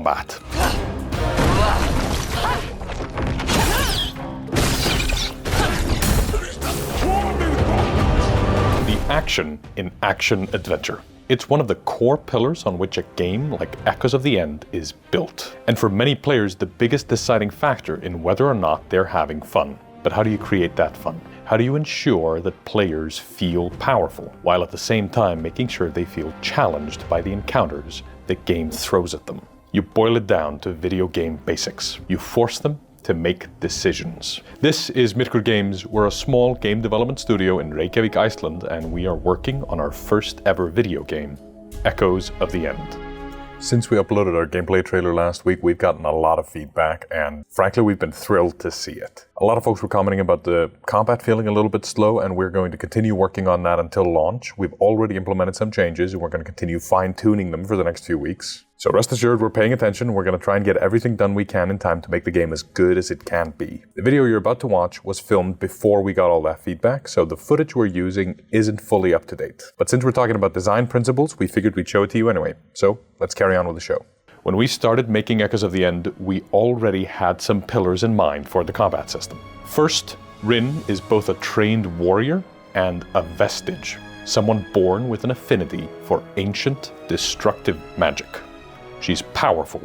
combat. The action in action-adventure. It's one of the core pillars on which a game like Echoes of the End is built. And for many players, the biggest deciding factor in whether or not they're having fun. But how do you create that fun? How do you ensure that players feel powerful, while at the same time making sure they feel challenged by the encounters the game throws at them? You boil it down to video game basics. You force them to make decisions. This is Myrkur Games. We're a small game development studio in Reykjavik, Iceland, and we are working on our first ever video game, Echoes of the End. Since we uploaded our gameplay trailer last week, we've gotten a lot of feedback, and frankly, we've been thrilled to see it. A lot of folks were commenting about the combat feeling a little bit slow, and we're going to continue working on that until launch. We've already implemented some changes, and we're going to continue fine-tuning them for the next few weeks. So rest assured, we're paying attention. We're going to try and get everything done we can in time to make the game as good as it can be. The video you're about to watch was filmed before we got all that feedback, so the footage we're using isn't fully up to date. But since we're talking about design principles, we figured we'd show it to you anyway. So let's carry on with the show. When we started making Echoes of the End, we already had some pillars in mind for the combat system. First, Rin is both a trained warrior and a vestige, someone born with an affinity for ancient, destructive magic. She's powerful,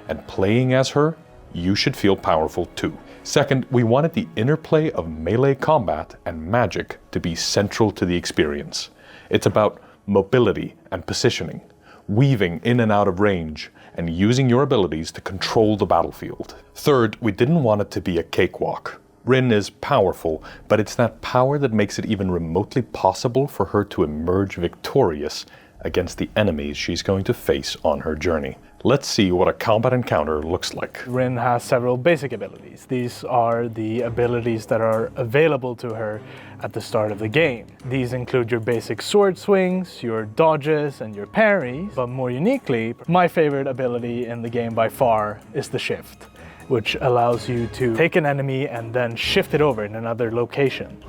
and playing as her, you should feel powerful too. Second, we wanted the interplay of melee combat and magic to be central to the experience. It's about mobility and positioning, weaving in and out of range, and using your abilities to control the battlefield. Third, we didn't want it to be a cakewalk. Rin is powerful, but it's that power that makes it even remotely possible for her to emerge victorious against the enemies she's going to face on her journey. Let's see what a combat encounter looks like. Rin has several basic abilities. These are the abilities that are available to her at the start of the game. These include your basic sword swings, your dodges, and your parries. But more uniquely, my favorite ability in the game by far is the shift, which allows you to take an enemy and then shift it over in another location.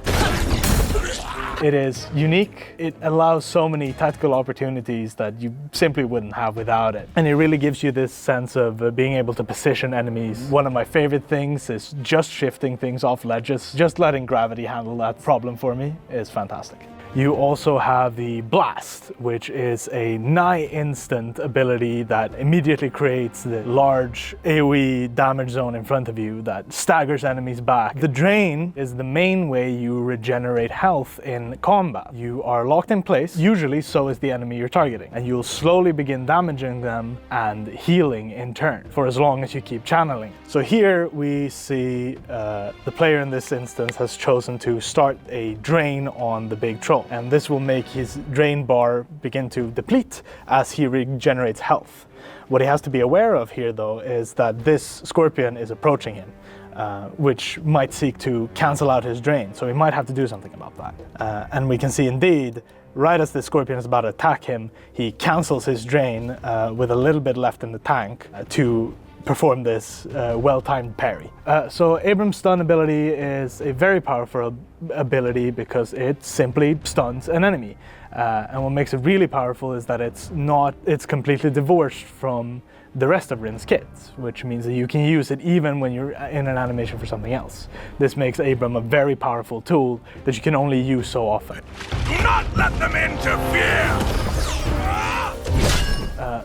It is unique. It allows so many tactical opportunities that you simply wouldn't have without it. And it really gives you this sense of being able to position enemies. One of my favorite things is just shifting things off ledges. Just letting gravity handle that problem for me is fantastic. You also have the Blast, which is a nigh instant ability that immediately creates the large AoE damage zone in front of you that staggers enemies back. The Drain is the main way you regenerate health in combat. You are locked in place, usually so is the enemy you're targeting, and you'll slowly begin damaging them and healing in turn for as long as you keep channeling. So here we see the player in this instance has chosen to start a Drain on the big troll. And this will make his drain bar begin to deplete as he regenerates health. What he has to be aware of here, though, is that this scorpion is approaching him, which might seek to cancel out his drain, so he might have to do something about that. And we can see indeed, right as the scorpion is about to attack him, he cancels his drain with a little bit left in the tank to perform this well-timed parry. So Abram's stun ability is a very powerful ability because it simply stuns an enemy. And what makes it really powerful is that it's completely divorced from the rest of Rin's kits, which means that you can use it even when you're in an animation for something else. This makes Abram a very powerful tool that you can only use so often. Do not let them interfere!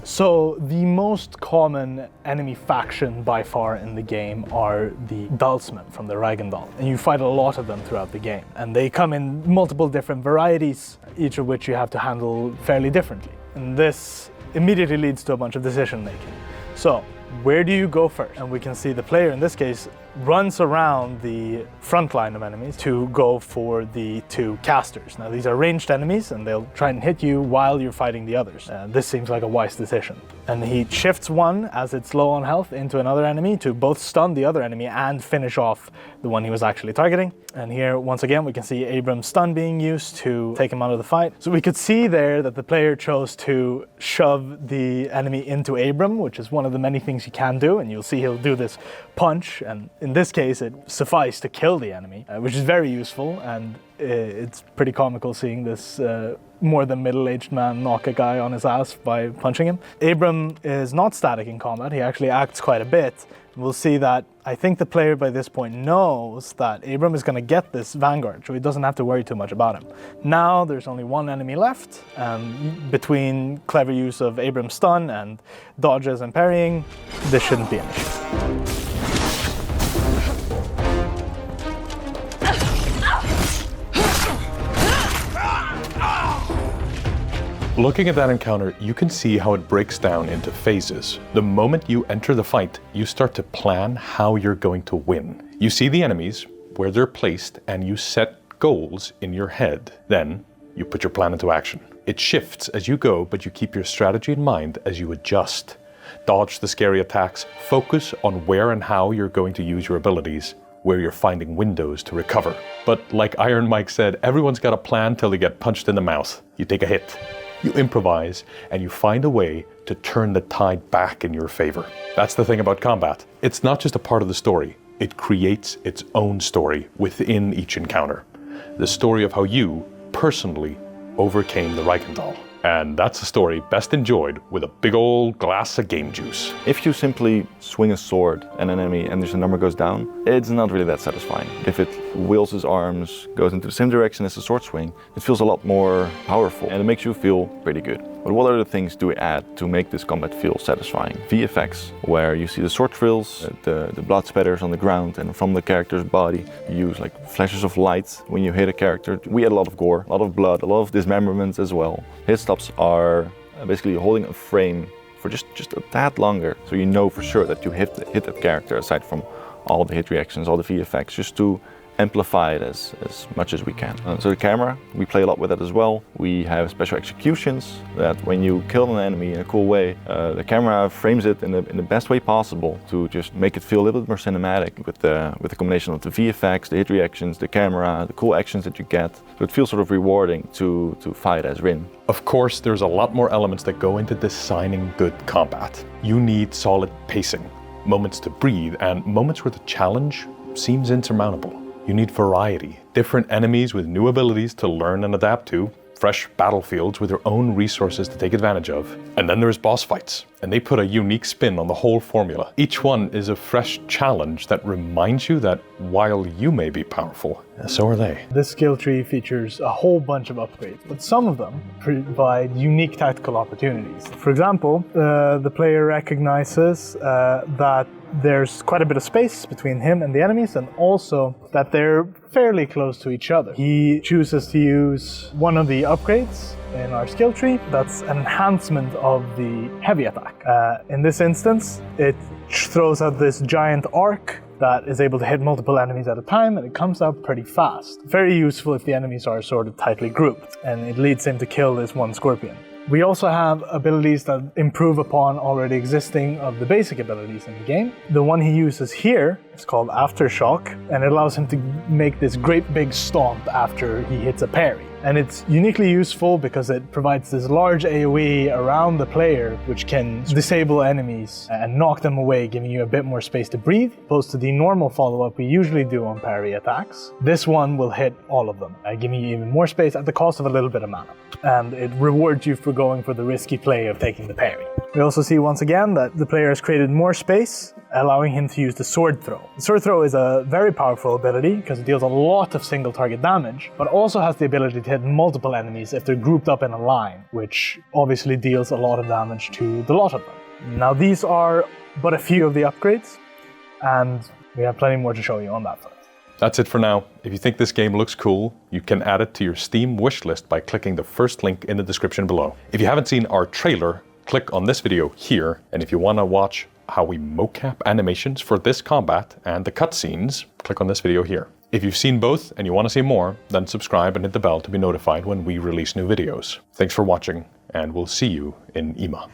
So the most common enemy faction by far in the game are the Dalsmen from the Ragondal, and you fight a lot of them throughout the game. And they come in multiple different varieties, each of which you have to handle fairly differently. And this immediately leads to a bunch of decision making. So where do you go first? And we can see the player in this case runs around the front line of enemies to go for the two casters. Now these are ranged enemies and they'll try and hit you while you're fighting the others. This seems like a wise decision. And he shifts one as it's low on health into another enemy to both stun the other enemy and finish off the one he was actually targeting. And here once again we can see Abram's stun being used to take him out of the fight. So we could see there that the player chose to shove the enemy into Abram, which is one of the many things you can do, and you'll see he'll do this punch, and in this case, it sufficed to kill the enemy, which is very useful, and it's pretty comical seeing this more than middle-aged man knock a guy on his ass by punching him. Abram is not static in combat, he actually acts quite a bit. We'll see that I think the player by this point knows that Abram is going to get this Vanguard, so he doesn't have to worry too much about him. Now there's only one enemy left, and between clever use of Abram's stun and dodges and parrying, this shouldn't be an issue. Looking at that encounter, you can see how it breaks down into phases. The moment you enter the fight, you start to plan how you're going to win. You see the enemies, where they're placed, and you set goals in your head. Then, you put your plan into action. It shifts as you go, but you keep your strategy in mind as you adjust. Dodge the scary attacks, focus on where and how you're going to use your abilities, where you're finding windows to recover. But like Iron Mike said, everyone's got a plan till they get punched in the mouth. You take a hit. You improvise, and you find a way to turn the tide back in your favor. That's the thing about combat. It's not just a part of the story. It creates its own story within each encounter. The story of how you, personally, overcame the Reichenthal. And that's a story best enjoyed with a big old glass of game juice. If you simply swing a sword at an enemy and their number goes down, it's not really that satisfying. If it wheels his arms, goes into the same direction as the sword swing, it feels a lot more powerful and it makes you feel pretty good. But what other things do we add to make this combat feel satisfying? VFX, where you see the sword drills, the blood spatters on the ground and from the character's body. You use like flashes of light when you hit a character. We add a lot of gore, a lot of blood, a lot of dismemberment as well. Hit stops are basically holding a frame for just a tad longer, so you know for sure that you hit that character, aside from all the hit reactions, all the VFX, just to amplify it as much as we can. So the camera, we play a lot with that as well. We have special executions that when you kill an enemy in a cool way, the camera frames it in the best way possible to just make it feel a little bit more cinematic with the combination of the VFX, the hit reactions, the camera, the cool actions that you get. So it feels sort of rewarding to fight as Rin. Of course, there's a lot more elements that go into designing good combat. You need solid pacing, moments to breathe, and moments where the challenge seems insurmountable. You need variety, different enemies with new abilities to learn and adapt to, fresh battlefields with their own resources to take advantage of. And then there's boss fights, and they put a unique spin on the whole formula. Each one is a fresh challenge that reminds you that while you may be powerful, so are they. This skill tree features a whole bunch of upgrades, but some of them provide unique tactical opportunities. For example, the player recognizes that there's quite a bit of space between him and the enemies, and also that they're fairly close to each other. He chooses to use one of the upgrades in our skill tree. That's an enhancement of the heavy attack. In this instance, it throws out this giant arc that is able to hit multiple enemies at a time, and it comes out pretty fast. Very useful if the enemies are sort of tightly grouped, and it leads him to kill this one scorpion. We also have abilities that improve upon already existing of the basic abilities in the game. The one he uses here is called Aftershock, and it allows him to make this great big stomp after he hits a parry. And it's uniquely useful because it provides this large AoE around the player, which can disable enemies and knock them away, giving you a bit more space to breathe, opposed to the normal follow-up we usually do on parry attacks. This one will hit all of them, giving you even more space at the cost of a little bit of mana. And it rewards you for going for the risky play of taking the parry. We also see once again that the player has created more space, allowing him to use the sword throw. The sword throw is a very powerful ability because it deals a lot of single target damage, but also has the ability to hit multiple enemies if they're grouped up in a line, which obviously deals a lot of damage to the lot of them. Now these are but a few of the upgrades, and we have plenty more to show you on that front. That's it for now. If you think this game looks cool, you can add it to your Steam wishlist by clicking the first link in the description below. If you haven't seen our trailer, click on this video here, and if you want to watch how we mocap animations for this combat and the cutscenes, click on this video here. If you've seen both and you want to see more, then subscribe and hit the bell to be notified when we release new videos. Thanks for watching, and we'll see you in IMA.